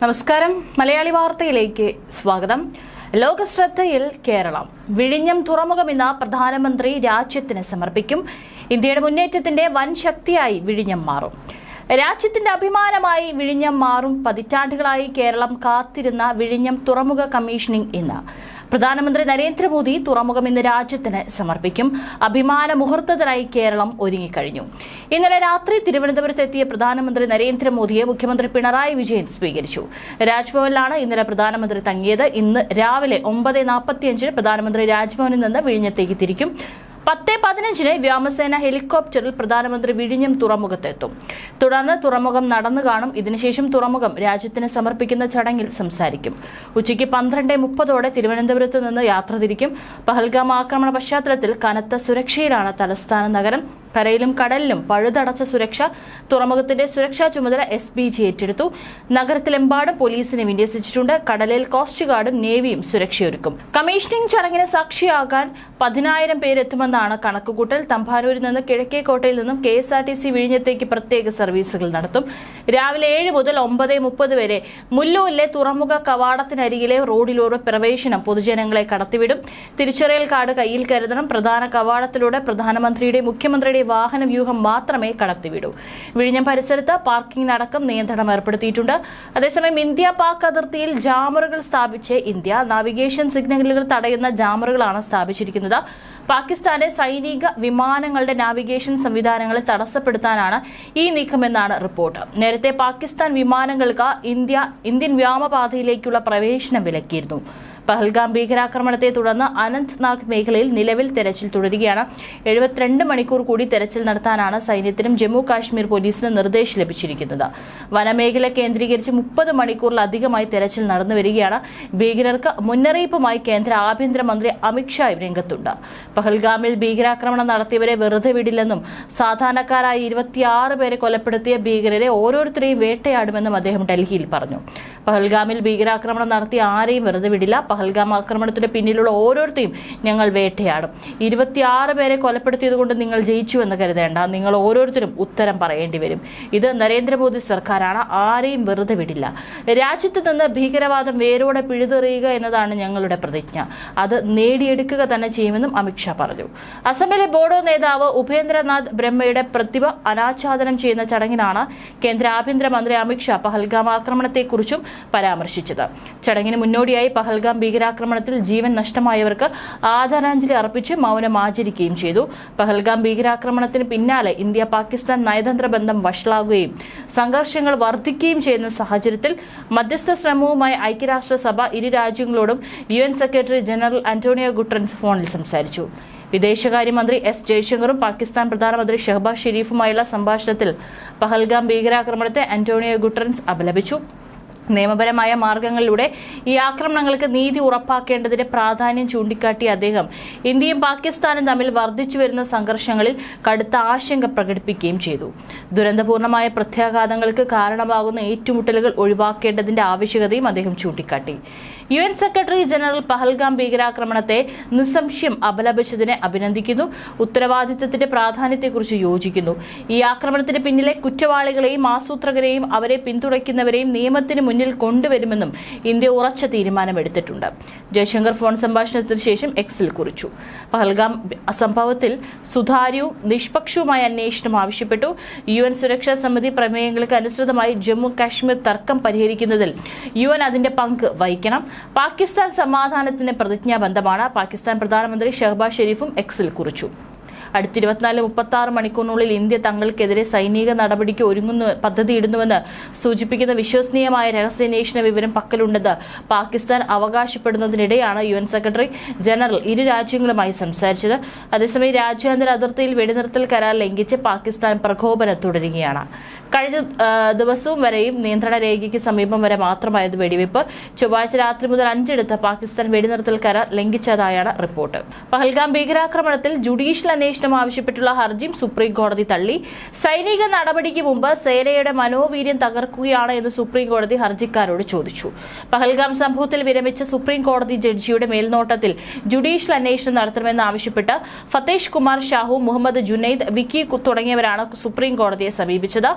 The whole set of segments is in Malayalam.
നമസ്കാരം. മലയാളി വാർത്തയിലേക്ക് സ്വാഗതം. ലോകശ്രദ്ധയിൽ കേരളം. വിഴിഞ്ഞം തുറമുഖം ഇന്ന് പ്രധാനമന്ത്രി രാജ്യത്തിന് സമർപ്പിക്കും. ഇന്ത്യയുടെ മുന്നേറ്റത്തിന്റെ വൻ ശക്തിയായി വിഴിഞ്ഞം മാറും. രാജ്യത്തിന്റെ അഭിമാനമായി വിഴിഞ്ഞം മാറും. പതിറ്റാണ്ടുകളായി കേരളം കാത്തിരുന്ന വിഴിഞ്ഞം തുറമുഖ കമ്മീഷനിംഗ് ഇന്ന്. പ്രധാനമന്ത്രി നരേന്ദ്രമോദി തുറമുഖം ഇന്ന് രാജ്യത്തിന് സമർപ്പിക്കും. അഭിമാന മുഹൂർത്തത്തിനായി കേരളം ഒരുങ്ങിക്കഴിഞ്ഞു. ഇന്നലെ രാത്രി തിരുവനന്തപുരത്ത് എത്തിയ പ്രധാനമന്ത്രി നരേന്ദ്രമോദിയെ മുഖ്യമന്ത്രി പിണറായി വിജയൻ സ്വീകരിച്ചു. രാജ്ഭവനിലാണ് ഇന്നലെ പ്രധാനമന്ത്രി തങ്ങിയത്. ഇന്ന് രാവിലെ 9:45 പ്രധാനമന്ത്രി രാജ്ഭവനിൽ നിന്ന് വിഴിഞ്ഞത്തേക്ക് തിരിക്കും. 10:15 വ്യോമസേന ഹെലികോപ്റ്ററിൽ പ്രധാനമന്ത്രി വിഴിഞ്ഞം തുറമുഖത്തെത്തും. തുടർന്ന് തുറമുഖം നടന്നു കാണും. ഇതിനുശേഷം തുറമുഖം രാജ്യത്തിന് സമർപ്പിക്കുന്ന ചടങ്ങിൽ സംസാരിക്കും. ഉച്ചയ്ക്ക് 12:30 തിരുവനന്തപുരത്ത് നിന്ന് യാത്ര തിരിക്കും. പഹൽഗാം ആക്രമണ പശ്ചാത്തലത്തിൽ കനത്ത സുരക്ഷയിലാണ് തലസ്ഥാന നഗരം. കരയിലും കടലിലും പഴുതടച്ച സുരക്ഷ. തുറമുഖത്തിന്റെ സുരക്ഷാ ചുമതല SPG ഏറ്റെടുത്തു. നഗരത്തിലെമ്പാടും പോലീസിനെ വിന്യസിച്ചിട്ടുണ്ട്. കടലിൽ കോസ്റ്റ് ഗാർഡും നേവിയും സുരക്ഷയൊരുക്കും. കമ്മീഷനിംഗ് ചടങ്ങിന് സാക്ഷിയാകാൻ 10,000 പേരെത്തുമെന്നാണ് കണക്കുകൂട്ടൽ. തമ്പാനൂരിൽ നിന്ന് കിഴക്കേക്കോട്ടയിൽ നിന്നും KSRTC വിഴിഞ്ഞത്തേക്ക് പ്രത്യേക സർവീസുകൾ നടത്തും. രാവിലെ 7 മുതൽ 9:30 വരെ മുല്ലൂരിലെ തുറമുഖ കവാടത്തിനരികിലെ റോഡിലൂടെ പ്രവേശനം പൊതുജനങ്ങളെ കടത്തിവിടും. തിരിച്ചറിയൽ കാർഡ് കയ്യിൽ കരുതണം. പ്രധാന കവാടത്തിലൂടെ പ്രധാനമന്ത്രിയുടെ മുഖ്യമന്ത്രിയുടെ വാഹന വ്യൂഹം മാത്രമേ കടത്തിവിടൂ. വിഴിഞ്ഞം പരിസരത്ത് പാർക്കിംഗിനടക്കം നിയന്ത്രണം ഏർപ്പെടുത്തിയിട്ടുണ്ട്. അതേസമയം ഇന്ത്യ പാക് അതിർത്തിയിൽ ജാമറുകൾ സ്ഥാപിച്ച് ഇന്ത്യ നാവിഗേഷൻ സിഗ്നലുകൾ തടയുന്ന ജാമറുകളാണ് സ്ഥാപിച്ചിരിക്കുന്നത്. പാകിസ്ഥാന്റെ സൈനിക വിമാനങ്ങളുടെ നാവിഗേഷൻ സംവിധാനങ്ങളെ തടസ്സപ്പെടുത്താനാണ് ഈ നീക്കമെന്നാണ് റിപ്പോർട്ട്. നേരത്തെ പാകിസ്ഥാൻ വിമാനങ്ങൾക്ക് ഇന്ത്യൻ വ്യോമപാതയിലേക്കുള്ള പ്രവേശനം വിലക്കിയിരുന്നു. പഹൽഗാം ഭീകരാക്രമണത്തെ തുടർന്ന് അനന്ത്നാഗ് മേഖലയിൽ നിലവിൽ തെരച്ചിൽ തുടരുകയാണ്. 72 മണിക്കൂർ കൂടി തെരച്ചിൽ നടത്താനാണ് സൈന്യത്തിനും ജമ്മു കാശ്മീർ പോലീസിനും നിർദ്ദേശം ലഭിച്ചിരിക്കുന്നത്. വനമേഖല കേന്ദ്രീകരിച്ച് 30 മണിക്കൂറിലധികമായി തെരച്ചിൽ നടന്നുവരികയാണ്. ഭീകരർക്ക് മുന്നറിയിപ്പുമായി കേന്ദ്ര ആഭ്യന്തരമന്ത്രി അമിത്ഷാ രംഗത്തുണ്ട്. പഹൽഗാമിൽ ഭീകരാക്രമണം നടത്തിയവരെ വെറുതെ വിടില്ലെന്നും സാധാരണക്കാരായ 26 പേരെ കൊലപ്പെടുത്തിയ ഭീകരരെ ഓരോരുത്തരെയും വേട്ടയാടുമെന്നും അദ്ദേഹം ഡൽഹിയിൽ പറഞ്ഞു. പഹൽഗാമിൽ ഭീകരാക്രമണം നടത്തിയ ആരെയും വെറുതെ വിടില്ല. പഹൽഗാം ആക്രമണത്തിന് പിന്നിലുള്ള ഓരോരുത്തരെയും ഞങ്ങൾ വേട്ടയാടും. 26 പേരെ കൊലപ്പെടുത്തിയതുകൊണ്ട് നിങ്ങൾ ജയിച്ചുവെന്ന് കരുതേണ്ട. നിങ്ങൾ ഓരോരുത്തരും ഉത്തരം പറയേണ്ടി വരും. ഇത് നരേന്ദ്രമോദി സർക്കാരാണ്. ആരെയും വെറുതെ വിടില്ല. രാജ്യത്ത് നിന്ന് ഭീകരവാദം വേരോടെ പിഴുതെറിയുക എന്നതാണ് ഞങ്ങളുടെ പ്രതിജ്ഞ. അത് നേടിയെടുക്കുക തന്നെ ചെയ്യുമെന്നും അമിത്ഷാ പറഞ്ഞു. അസമിലെ ബോഡോ നേതാവ് ഉപേന്ദ്രനാഥ് ബ്രഹ്മയുടെ പ്രതിഭ അനാച്ഛാദനം ചെയ്യുന്ന ചടങ്ങിനാണ് കേന്ദ്ര ആഭ്യന്തരമന്ത്രി അമിത്ഷാ പഹൽഗാം ആക്രമണത്തെക്കുറിച്ചും പരാമർശിച്ചത്. ചടങ്ങിന് മുന്നോടിയായി പഹൽഗാം ഭീകരാക്രമണത്തിൽ ജീവൻ നഷ്ടമായവർക്ക് ആദരാഞ്ജലി അർപ്പിച്ച് മൗനം ആചരിക്കുകയും ചെയ്തു. പഹൽഗാം ഭീകരാക്രമണത്തിന് പിന്നാലെ ഇന്ത്യ പാകിസ്ഥാൻ നയതന്ത്ര ബന്ധം വഷളാകുകയും സംഘർഷങ്ങൾ വർദ്ധിക്കുകയും ചെയ്യുന്ന സാഹചര്യത്തിൽ മധ്യസ്ഥ ശ്രമവുമായി ഐക്യരാഷ്ട്രസഭ ഇരു രാജ്യങ്ങളോടും UN സെക്രട്ടറി ജനറൽ അന്റോണിയോ ഗുട്ടറൻസ് ഫോണിൽ സംസാരിച്ചു. വിദേശകാര്യമന്ത്രി S ജയശങ്കറും പാകിസ്ഥാൻ പ്രധാനമന്ത്രി ഷഹബാസ് ഷെരീഫുമായുള്ള സംഭാഷണത്തിൽ പഹൽഗാം ഭീകരാക്രമണത്തെ അന്റോണിയോ ഗുട്ടറൻസ് അപലപിച്ചു. നിയമപരമായ മാർഗങ്ങളിലൂടെ ഈ ആക്രമണങ്ങൾക്ക് നീതി ഉറപ്പാക്കേണ്ടതിന്റെ പ്രാധാന്യം ചൂണ്ടിക്കാട്ടിയ അദ്ദേഹം ഇന്ത്യയും പാകിസ്ഥാനും തമ്മിൽ വർദ്ധിച്ചുവരുന്ന സംഘർഷങ്ങളിൽ കടുത്ത ആശങ്ക പ്രകടിപ്പിക്കുകയും ചെയ്തു. ദുരന്തപൂർണമായ പ്രത്യാഘാതങ്ങൾക്ക് കാരണമാകുന്ന ഏറ്റുമുട്ടലുകൾ ഒഴിവാക്കേണ്ടതിന്റെ ആവശ്യകതയും അദ്ദേഹം ചൂണ്ടിക്കാട്ടി. UN സെക്രട്ടറി ജനറൽ പഹൽഗാം ഭീകരാക്രമണത്തെ നിസ്സംശയം അപലപിച്ചതിനെ അഭിനന്ദിക്കുന്നു. ഉത്തരവാദിത്തത്തിന്റെ പ്രാധാന്യത്തെക്കുറിച്ച് യോജിക്കുന്നു. ഈ ആക്രമണത്തിന് പിന്നിലെ കുറ്റവാളികളെയും ആസൂത്രകരെയും അവരെ പിന്തുണയ്ക്കുന്നവരെയും നിയമത്തിന് മുന്നിൽ കൊണ്ടുവരുമെന്നും ഇന്ത്യ ഉറച്ച തീരുമാനമെടുത്തിട്ടുണ്ട്. ജയശങ്കർ ഫോൺ സംഭാഷണത്തിന് ശേഷം Xൽ കുറിച്ചു. പഹൽഗാം സംഭവത്തിൽ സുതാര്യവും നിഷ്പക്ഷവുമായ അന്വേഷണം ആവശ്യപ്പെട്ടു. UN സുരക്ഷാ സമിതി പ്രമേയങ്ങൾക്ക് അനുസൃതമായി ജമ്മു കാശ്മീർ തർക്കം പരിഹരിക്കുന്നതിൽ UN അതിന്റെ പങ്ക് വഹിക്കണം. പാകിസ്ഥാൻ സമാധാനത്തിന് പ്രതിജ്ഞാബദ്ധമാണ്. പാകിസ്ഥാൻ പ്രധാനമന്ത്രി ഷഹബാസ് ഷെരീഫും Xൽ കുറിച്ചു. അടുത്ത 24-36 മണിക്കൂറിനുള്ളിൽ ഇന്ത്യ തങ്ങൾക്കെതിരെ സൈനിക നടപടിക്ക് പദ്ധതിയിടുന്നുവെന്ന് സൂചിപ്പിക്കുന്ന വിശ്വസനീയമായ രഹസ്യാന്വേഷണ വിവരം പക്കലുണ്ടെന്ന് പാകിസ്ഥാൻ അവകാശപ്പെടുന്നതിനിടെയാണ് UN സെക്രട്ടറി ജനറൽ ഇരു രാജ്യങ്ങളുമായി സംസാരിച്ചത്. അതേസമയം രാജ്യാന്തര അതിർത്തിയിൽ വെടിനിർത്തൽ കരാർ ലംഘിച്ച് പാകിസ്ഥാൻ പ്രകോപനം തുടരുകയാണ്. കഴിഞ്ഞ ദിവസവും വരെയും നിയന്ത്രണ രേഖയ്ക്ക് സമീപം വരെ മാത്രമായത് വെടിവെപ്പ്. ചൊവ്വാഴ്ച രാത്രി മുതൽ 5 പാകിസ്ഥാൻ വെടിനിർത്തൽ കരാർ ലംഘിച്ചതായാണ് റിപ്പോർട്ട്. പഹൽഗാം ഭീകരാക്രമണത്തിൽ ജുഡീഷ്യൽ അന്വേഷണം അന്വേഷണം ആവശ്യപ്പെട്ടുള്ള ഹർജിയും സുപ്രീം കോടതി തള്ളി. സൈനിക നടപടിക്ക് മുമ്പ് സേനയുടെ മനോവീര്യം തകർക്കുകയാണ് എന്ന് സുപ്രീം കോടതി ഹർജിക്കാരോട് ചോദിച്ചു. പഹൽഗാം സംഭവത്തിൽ വിരമിച്ച സുപ്രീം കോടതി ജഡ്ജിയുടെ മേൽനോട്ടത്തിൽ ജുഡീഷ്യൽ അന്വേഷണം നടത്തണമെന്ന് ആവശ്യപ്പെട്ട് ഫതേഷ് കുമാർ ഷാഹു, മുഹമ്മദ് ജുനൈദ്, വിക്കി തുടങ്ങിയവരാണ് സുപ്രീം കോടതിയെ സമീപിച്ചത്.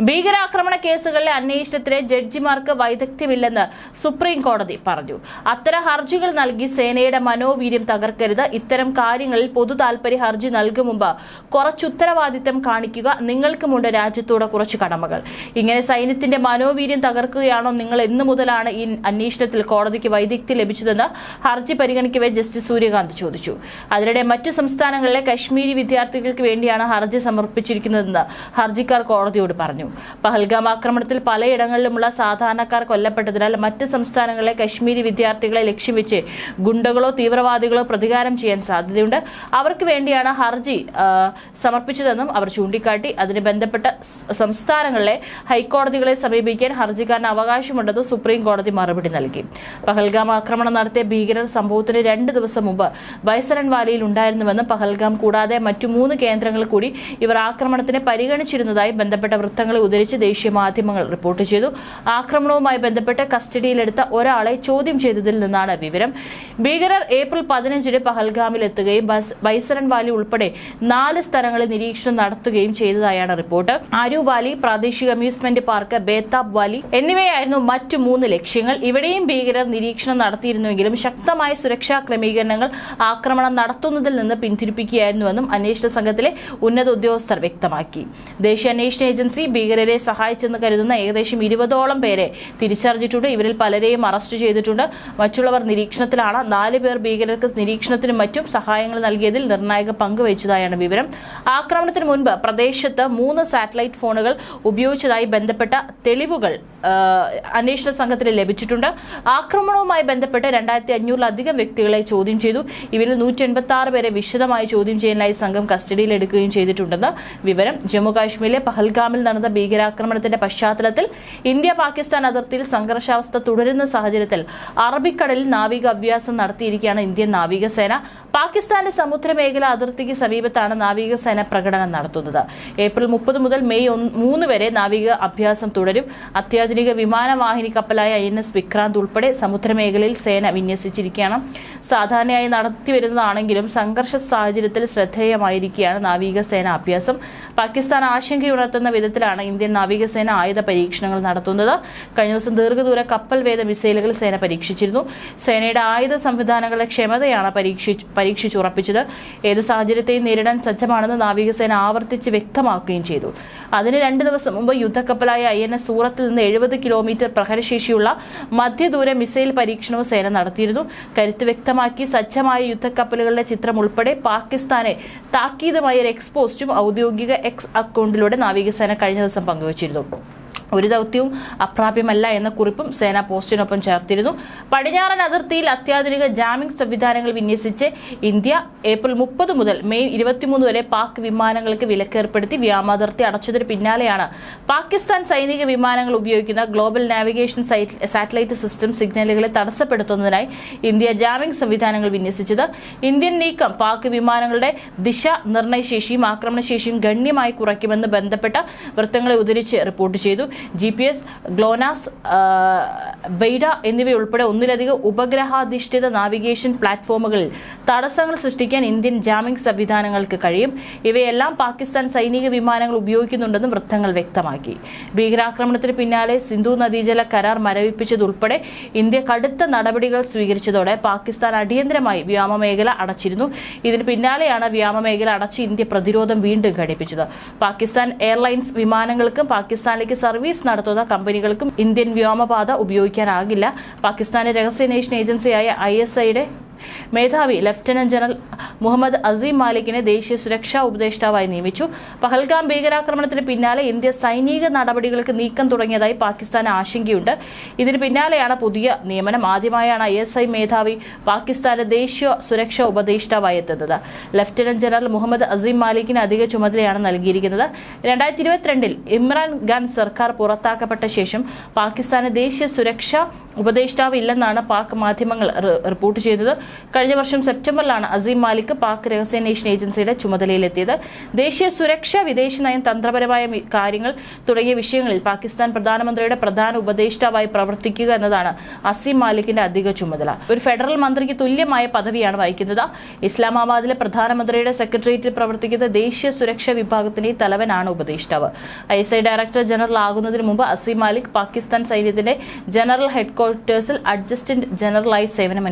ഭീകരാക്രമണ കേസുകളിലെ അന്വേഷണത്തിന് ജഡ്ജിമാർക്ക് വൈദഗ്ധ്യമില്ലെന്ന് സുപ്രീം കോടതി പറഞ്ഞു. അത്തരം ഹർജികൾ നൽകി സേനയുടെ മനോവീര്യം തകർക്കരുത്. ഇത്തരം കാര്യങ്ങളിൽ പൊതു താൽപര്യ ഹർജി നൽകും മുമ്പ് കുറച്ച് ഉത്തരവാദിത്തം കാണിക്കുക. നിങ്ങൾക്കുമുണ്ട് രാജ്യത്തോടെ കുറച്ച് കടമകൾ. ഇങ്ങനെ സൈന്യത്തിന്റെ മനോവീര്യം തകർക്കുകയാണോ നിങ്ങൾ? എന്നു മുതലാണ് ഈ അന്വേഷണത്തിൽ കോടതിക്ക് വൈദഗ്ധ്യം ലഭിച്ചതെന്ന് ഹർജി പരിഗണിക്കവേ ജസ്റ്റിസ് സൂര്യകാന്ത് ചോദിച്ചു. അതിനിടെ മറ്റു സംസ്ഥാനങ്ങളിലെ കശ്മീരി വിദ്യാർത്ഥികൾക്ക് വേണ്ടിയാണ് ഹർജി സമർപ്പിച്ചിരിക്കുന്നതെന്ന് ഹർജിക്കാർ കോടതിയോട് പറഞ്ഞു. പഹൽഗാം ആക്രമണത്തിൽ പലയിടങ്ങളിലുമുള്ള സാധാരണക്കാർ കൊല്ലപ്പെട്ടതിനാൽ മറ്റ് സംസ്ഥാനങ്ങളിലെ കശ്മീരി വിദ്യാർത്ഥികളെ ലക്ഷ്യം വെച്ച് ഗുണ്ടകളോ തീവ്രവാദികളോ പ്രതികാരം ചെയ്യാൻ സാധ്യതയുണ്ട്. അവർക്ക് വേണ്ടിയാണ് ഹർജി സമർപ്പിച്ചതെന്നും അവർ ചൂണ്ടിക്കാട്ടി. അതിന് ബന്ധപ്പെട്ട സംസ്ഥാനങ്ങളിലെ ഹൈക്കോടതികളെ സമീപിക്കാൻ ഹർജിക്കാരന് അവകാശമുണ്ടെന്ന് സുപ്രീം കോടതി മറുപടി നൽകി. പഹൽഗാം ആക്രമണം നടത്തിയ ഭീകരർ സംഭവത്തിന് 2 ദിവസം മുമ്പ് ബൈസരൻ വാലിയിൽ ഉണ്ടായിരുന്നുവെന്നും പഹൽഗാം കൂടാതെ മറ്റു 3 കേന്ദ്രങ്ങളിൽ കൂടി ഇവർ ആക്രമണത്തിന് പരിഗണിച്ചിരുന്നതായി ബന്ധപ്പെട്ട വൃത്തങ്ങളെ ഉദ്ധരിച്ച് ദേശീയ മാധ്യമങ്ങൾ റിപ്പോർട്ട് ചെയ്തു. ആക്രമണവുമായി ബന്ധപ്പെട്ട് കസ്റ്റഡിയിലെടുത്ത ഒരാളെ ചോദ്യം ചെയ്തതിൽ നിന്നാണ് വിവരം. ഭീകരർ ഏപ്രിൽ 15 പഹൽഗാമിൽ എത്തുകയും ബൈസരൻ വാലി ഉൾപ്പെടെ 4 സ്ഥലങ്ങളിൽ നിരീക്ഷണം നടത്തുകയും ചെയ്തതായാണ് റിപ്പോർട്ട്. ആരു വാലി, പ്രാദേശിക അമ്യൂസ്മെന്റ് പാർക്ക്, ബേതാബ് വാലി എന്നിവയായിരുന്നു മറ്റു 3 ലക്ഷ്യങ്ങൾ. ഇവിടെയും ഭീകരർ നിരീക്ഷണം നടത്തിയിരുന്നുവെങ്കിലും ശക്തമായ സുരക്ഷാ ക്രമീകരണങ്ങൾ ആക്രമണം നടത്തുന്നതിൽ നിന്ന് പിന്തിരിപ്പിക്കുകയായിരുന്നുവെന്നും അന്വേഷണ സംഘത്തിലെ ഉന്നത ഉദ്യോഗസ്ഥർ വ്യക്തമാക്കി. ദേശീയ അന്വേഷണ ഏജൻസി ഭീകരരെ സഹായിച്ചെന്ന് കരുതുന്ന ഏകദേശം 20ഓളം പേരെ തിരിച്ചറിഞ്ഞിട്ടുണ്ട്. ഇവരിൽ പലരെയും അറസ്റ്റ് ചെയ്തിട്ടുണ്ട്. മറ്റുള്ളവർ നിരീക്ഷണത്തിലാണ്. 4 പേർ ഭീകരർക്ക് നിരീക്ഷണത്തിനും മറ്റും സഹായങ്ങൾ നൽകിയതിൽ നിർണായക പങ്ക് വഹിച്ചതായാണ് വിവരം. ആക്രമണത്തിന് മുൻപ് പ്രദേശത്ത് 3 സാറ്റലൈറ്റ് ഫോണുകൾ ഉപയോഗിച്ചതായി ബന്ധപ്പെട്ട തെളിവുകൾ അന്വേഷണ സംഘത്തിന് ലഭിച്ചിട്ടുണ്ട്. ആക്രമണവുമായി ബന്ധപ്പെട്ട് 2500-ലധികം വ്യക്തികളെ ചോദ്യം ചെയ്തു. ഇവരിൽ 186 പേരെ വിശദമായി ചോദ്യം ചെയ്യാനായി സംഘം കസ്റ്റഡിയിലെടുക്കുകയും ചെയ്തിട്ടുണ്ടെന്ന് വിവരം. ജമ്മു കാശ്മീരിലെ പഹൽഗാമിൽ നടന്ന ഭീകരാക്രമണത്തിന്റെ പശ്ചാത്തലത്തിൽ ഇന്ത്യ പാകിസ്ഥാൻ അതിർത്തിയിൽ സംഘർഷാവസ്ഥ തുടരുന്ന സാഹചര്യത്തിൽ അറബിക്കടലിൽ നാവിക അഭ്യാസം നടത്തിയിരിക്കുകയാണ് ഇന്ത്യൻ നാവികസേന. പാകിസ്ഥാന്റെ സമുദ്രമേഖല അതിർത്തിക്ക് സമീപത്താണ് നാവികസേന പ്രകടനം നടത്തുന്നത്. ഏപ്രിൽ 30 മുതൽ മെയ് 3 വരെ നാവിക അഭ്യാസം തുടരും. അത്യാധുനിക വിമാനവാഹിനി കപ്പലായ INS വിക്രാന്ത് ഉൾപ്പെടെ സമുദ്രമേഖലയിൽ സേന വിന്യസിച്ചിരിക്കുകയാണ്. സാധാരണയായി നടത്തിവരുന്നതാണെങ്കിലും സംഘർഷ സാഹചര്യത്തിൽ ശ്രദ്ധേയമായിരിക്കുകയാണ് നാവികസേന അഭ്യാസം. പാകിസ്ഥാൻ ആശങ്കയുണർത്തുന്ന വിധത്തിലാണ് ഇന്ത്യൻ നാവികസേന ആയുധ പരീക്ഷണങ്ങൾ നടത്തുന്നത്. കഴിഞ്ഞ ദിവസം ദീർഘദൂര കപ്പൽ വേദ മിസൈലുകൾ സേന പരീക്ഷിച്ചിരുന്നു. സേനയുടെ ആയുധ സംവിധാനങ്ങളുടെ ക്ഷമതയാണ് പരീക്ഷിച്ചുറപ്പിച്ചത്. ഏത് സാഹചര്യത്തെയും നേരിടാൻ സജ്ജമാണെന്ന് നാവികസേന ആവർത്തിച്ച് വ്യക്തമാക്കുകയും ചെയ്തു. അതിന് 2 ദിവസം മുമ്പ് യുദ്ധക്കപ്പലായ INS സൂറത്തിൽ നിന്ന് 70 കിലോമീറ്റർ പ്രഹരശേഷിയുള്ള മധ്യദൂര മിസൈൽ പരീക്ഷണവും സേന നടത്തിയിരുന്നു. കരുത്ത് വ്യക്തമാക്കി സജ്ജമായ യുദ്ധക്കപ്പലുകളുടെ ചിത്രം ഉൾപ്പെടെ പാകിസ്ഥാനെ താക്കീതുമായ ഒരു എക്സ്പോസ്റ്റും ഔദ്യോഗിക എക്സ് അക്കൗണ്ടിലൂടെ നാവികസേന കഴിഞ്ഞ ദിവസം പങ്കുവച്ചിരുന്നു. ഒരു ദൌത്യവും അപ്രാപ്യമല്ല എന്ന കുറിപ്പും സേന പോസ്റ്റിനൊപ്പം ചേർത്തിരുന്നു. പടിഞ്ഞാറൻ അതിർത്തിയിൽ അത്യാധുനിക ജാമിംഗ് സംവിധാനങ്ങൾ വിന്യസിച്ച് ഇന്ത്യ ഏപ്രിൽ 30 മുതൽ മെയ് 23 വരെ പാക് വിമാനങ്ങൾക്ക് വിലക്കേർപ്പെടുത്തി. വ്യോമാതിർത്തി അടച്ചതിന് പിന്നാലെയാണ് പാകിസ്ഥാൻ സൈനിക വിമാനങ്ങൾ ഉപയോഗിക്കുന്ന ഗ്ലോബൽ നാവിഗേഷൻ സാറ്റലൈറ്റ് സിസ്റ്റം സിഗ്നലുകളെ തടസ്സപ്പെടുത്തുന്നതിനായി ഇന്ത്യ ജാമിംഗ് സംവിധാനങ്ങൾ വിന്യസിച്ചത്. ഇന്ത്യൻ നീക്കം പാക് വിമാനങ്ങളുടെ ദിശ നിർണയശേഷിയും ആക്രമണശേഷിയും ഗണ്യമായി കുറയ്ക്കുമെന്ന് ബന്ധപ്പെട്ട വൃത്തങ്ങളെ ഉദ്ധരിച്ച് റിപ്പോർട്ട് ചെയ്തു. GPS, GLONASS, ബെയ്ഡ എന്നിവയുൾപ്പെടെ ഒന്നിലധികം ഉപഗ്രഹാധിഷ്ഠിത നാവിഗേഷൻ പ്ലാറ്റ്ഫോമുകളിൽ തടസ്സങ്ങൾ സൃഷ്ടിക്കാൻ ഇന്ത്യൻ ജാമിംഗ് സംവിധാനങ്ങൾക്ക് കഴിയും. ഇവയെല്ലാം പാകിസ്ഥാൻ സൈനിക വിമാനങ്ങൾ ഉപയോഗിക്കുന്നുണ്ടെന്നും വൃത്തങ്ങൾ വ്യക്തമാക്കി. ഭീകരാക്രമണത്തിന് പിന്നാലെ സിന്ധു നദീജല കരാർ മരവിപ്പിച്ചതുൾപ്പെടെ ഇന്ത്യ കടുത്ത നടപടികൾ സ്വീകരിച്ചതോടെ പാകിസ്ഥാൻ അടിയന്തരമായി വ്യോമമേഖല അടച്ചിരുന്നു. ഇതിന് പിന്നാലെയാണ് വ്യോമമേഖല അടച്ച് ഇന്ത്യ പ്രതിരോധം വീണ്ടും ഘടിപ്പിച്ചത്. പാകിസ്ഥാൻ എയർലൈൻസ് വിമാനങ്ങൾക്കും പാകിസ്ഥാനിലേക്ക് സർവീസ് നടത്തുന്ന കമ്പനികൾക്കും ഇന്ത്യൻ വ്യോമപാത ഉപയോഗിക്കാനാകില്ല. പാകിസ്ഥാന്റെ രഹസ്യാന്വേഷണ ഏജൻസിയായ ISIയുടെ മേധാവി ലഫ്റ്റനന്റ് ജനറൽ മുഹമ്മദ് അസീം മാലിക്കിനെ ദേശീയ സുരക്ഷാ ഉപദേഷ്ടാവായി നിയമിച്ചു. പഹൽഗാം ഭീകരാക്രമണത്തിന് പിന്നാലെ ഇന്ത്യ സൈനിക നടപടികൾക്ക് നീക്കം തുടങ്ങിയതായി പാകിസ്ഥാന് ആശങ്കയുണ്ട്. ഇതിന് പിന്നാലെയാണ് പുതിയ നിയമനം. ആദ്യമായാണ് ISI മേധാവി പാകിസ്ഥാന്റെ ദേശീയ സുരക്ഷാ ഉപദേഷ്ടാവായി എത്തുന്നത്. ലഫ്റ്റനന്റ് ജനറൽ മുഹമ്മദ് അസീം മാലിക്കിന് അധിക ചുമതലയാണ് നൽകിയിരിക്കുന്നത്. 2022 ഇമ്രാൻ ഖാൻ സർക്കാർ പുറത്താക്കപ്പെട്ട ശേഷം പാകിസ്ഥാന് ദേശീയ സുരക്ഷാ ഉപദേഷ്ടാവ് ഇല്ലെന്നാണ് പാക് മാധ്യമങ്ങൾ റിപ്പോർട്ട് ചെയ്തത്. കഴിഞ്ഞ വർഷം സെപ്റ്റംബറിലാണ് അസീം മാലിക് പാക് രഹസ്യാന്വേഷണ ഏജൻസിയുടെ ചുമതലയിലെത്തിയത്. ദേശീയ സുരക്ഷ, വിദേശ നയം, തന്ത്രപരമായ കാര്യങ്ങൾ തുടങ്ങിയ വിഷയങ്ങളിൽ പാകിസ്ഥാൻ പ്രധാനമന്ത്രിയുടെ പ്രധാന ഉപദേഷ്ടാവായി പ്രവർത്തിക്കുക എന്നതാണ് അസീം മാലിക്കിന്റെ അധിക ചുമതല. ഒരു ഫെഡറൽ മന്ത്രിക്ക് തുല്യമായ പദവിയാണ് വഹിക്കുന്നത്. ഇസ്ലാമാബാദിലെ പ്രധാനമന്ത്രിയുടെ സെക്രട്ടേറിയറ്റിൽ പ്രവർത്തിക്കുന്ന ദേശീയ സുരക്ഷാ വിഭാഗത്തിന്റെ തലവനാണ് ഉപദേഷ്ടാവ്. ISI ഡയറക്ടർ ജനറൽ ആകുന്നതിന് മുമ്പ് അസീം മാലിക് പാകിസ്ഥാൻ സൈന്യത്തിന്റെ ജനറൽ ഹെഡ്ക്വാർട്ടേഴ്സിൽ അഡ്ജസ്റ്റന്റ് ജനറലായി സേവനം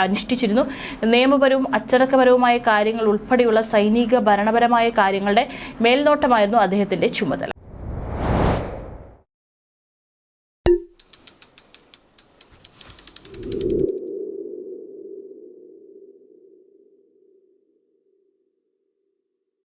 അനുഷ്ഠിച്ചിരുന്നു. നിയമപരവും അച്ചടക്കപരവുമായ കാര്യങ്ങൾ ഉൾപ്പെടെയുള്ള സൈനിക ഭരണപരമായ കാര്യങ്ങളുടെ മേൽനോട്ടമായിരുന്നു അദ്ദേഹത്തിന്റെ ചുമതല.